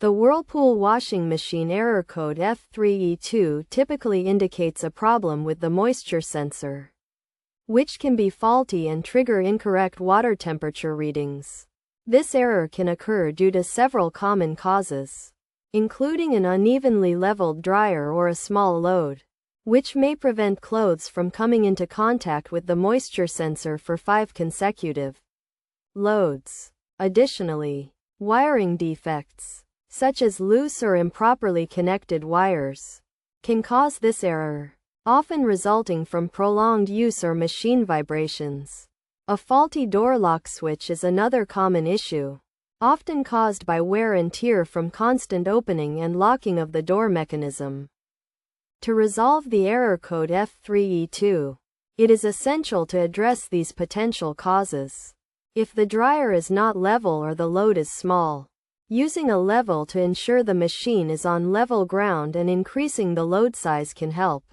The Whirlpool washing machine error code F3E2 typically indicates a problem with the moisture sensor, which can be faulty and trigger incorrect water temperature readings. This error can occur due to several common causes, including an unevenly leveled dryer or a small load, which may prevent clothes from coming into contact with the moisture sensor for 5 consecutive loads. Additionally, wiring defects, such as loose or improperly connected wires, can cause this error, often resulting from prolonged use or machine vibrations. A faulty door lock switch is another common issue, often caused by wear and tear from constant opening and locking of the door mechanism. To resolve the error code F3E2, it is essential to address these potential causes. If the dryer is not level or the load is small, using a level to ensure the machine is on level ground and increasing the load size can help.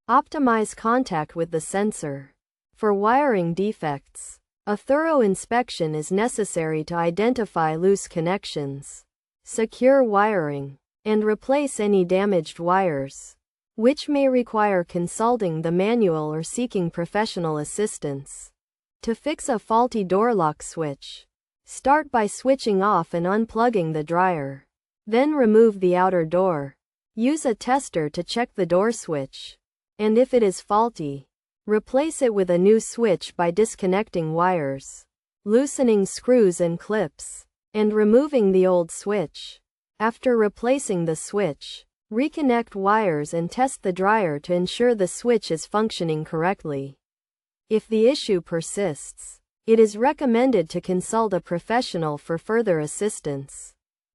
Optimize contact with the sensor. For wiring defects, a thorough inspection is necessary to identify loose connections, secure wiring, and replace any damaged wires, which may require consulting the manual or seeking professional assistance. To fix a faulty door lock switch, start by switching off and unplugging the dryer. Then remove the outer door. Use a tester to check the door switch, and if it is faulty, replace it with a new switch by disconnecting wires, loosening screws and clips, and removing the old switch. After replacing the switch, reconnect wires and test the dryer to ensure the switch is functioning correctly. If the issue persists, it is recommended to consult a professional for further assistance.